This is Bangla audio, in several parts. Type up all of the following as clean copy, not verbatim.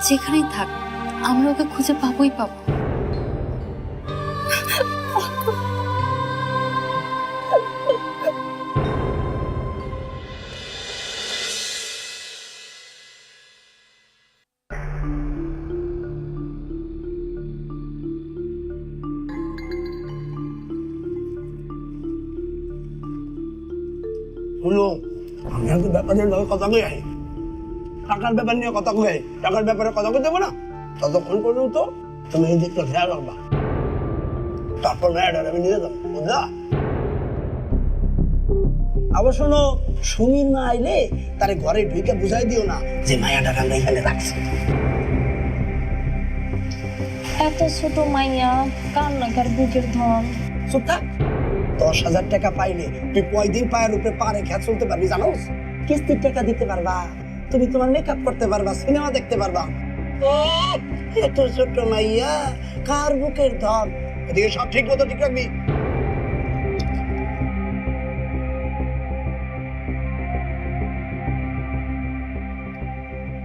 যেখানেই থাক আমরা ওকে খুঁজে পাবোই পাবো। হলো আমি একটা ব্যাপারের কথা কই আই, টাকার ব্যাপার নিয়ে কথা কই আই, টাকার ব্যাপারে কথা কই দেবো না ততক্ষণ পর্যন্ত তুমি এই দিকটা খেয়াল রাখবা। তারপর মেয়েটার আমি নিয়ে যাবো, বুঝলা? আবার শোনো, সুমির মা আইলে তারে ঘরে ঢুকে বুঝাই দিও না যে মায়াটার আমরা এখানে রাখছি। এত ছোট মাইয়া কান্নাকার বুকের ধন। চুপ থাক। 10,000 টাকা পাইলে তুই কয়দিন পায়ের উপরে পা রেখে চলতে পারবি জানোস? কিস্তির টাকা দিতে পারবা, তুমি তোমার মেকআপ করতে পারবা, সিনেমা দেখতে পারবা। এত ছোট মাইয়া কার বুকের ধন। এদিকে সব ঠিক মতো ঠিক রাখবি।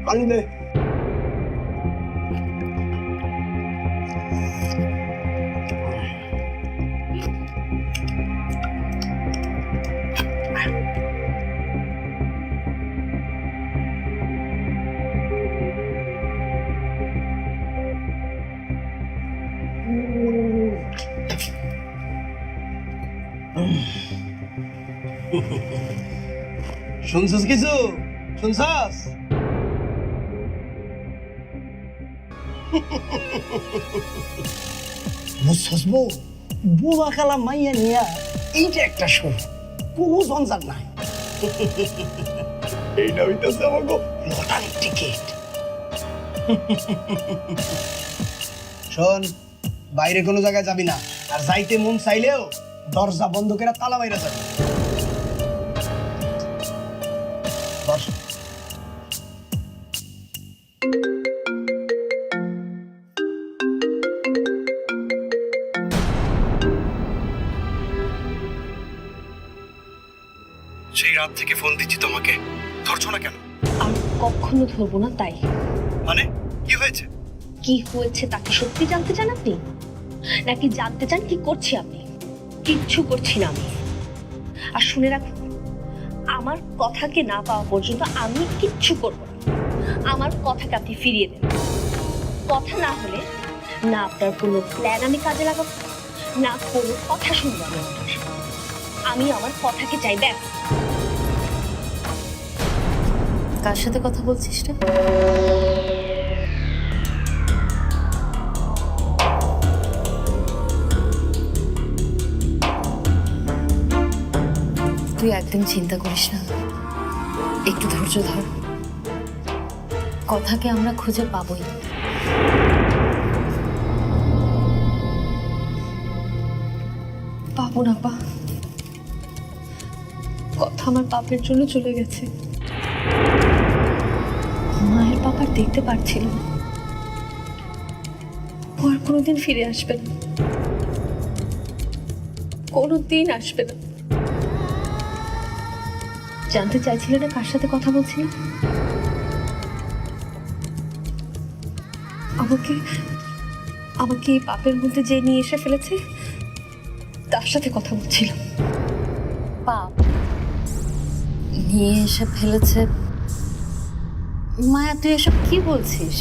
পানি দে। শুনছস কিছু? শুনছস? বুঝছস বউ, বুবা কালা মাইয়া নিয়া এইটা একটা শুরু, কোনো ঝঞ্ঝাট নাই। এইটা হইতেছে আমার লটারির টিকিট। শোন, বাইরে কোনো জায়গায় যাবি না, আর যাইতে মন চাইলেও দরজা বন্ধ করে তালা বাইরে যাবি। বস। সেই রাত থেকে ফোন দিচ্ছি তোমাকে, ধরছো না কেন? আর কখনো ধরবো না তাই। মানে কি হয়েছে? কি হয়েছে তা কি সত্যি জানতে চান আপনি, নাকি জানতে চান কি করছি আমি? কিচ্ছু করছি না আমি। আর শুনে রাখুন, আমার কথাকে না পাওয়া পর্যন্ত আমি কিচ্ছু করব না। আমার কথাকে আপনি ফিরিয়ে দেন। কথা না হলে না আপনার কোনো প্ল্যান আমি কাজে লাগাবো, না কোনো কথা শুনবো আমি আপনার। আমি আমার কথাকে চাই, ব্যাস। কার সাথে কথা বলছিস রে? তুই একদম চিন্তা করিস না, একটু ধৈর্য ধর, কথাকে আমরা খুঁজে পাবোই। পাবো না পা, কথা আমার পাপের জন্য চলে গেছে। মায়ের পাপার দেখতে পারছিল না, ও আর কোনোদিন ফিরে আসবে না, কোনোদিন আসবে না। জানতে চাইছিলে না কার সাথে কথা বলছি? আমাকে আমাকে এই পাপের মধ্যে যে নিয়ে এসে ফেলেছে তার সাথে কথা বলছিলাম। পাপ নিয়ে এসে ফেলেছে? মায়া, তুই এসব কি বলছিস?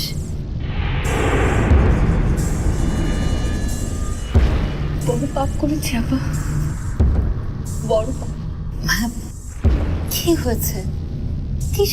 বড় পাপ করেছি আপা, বড় পাপ। মায়া, কি হয়েছে?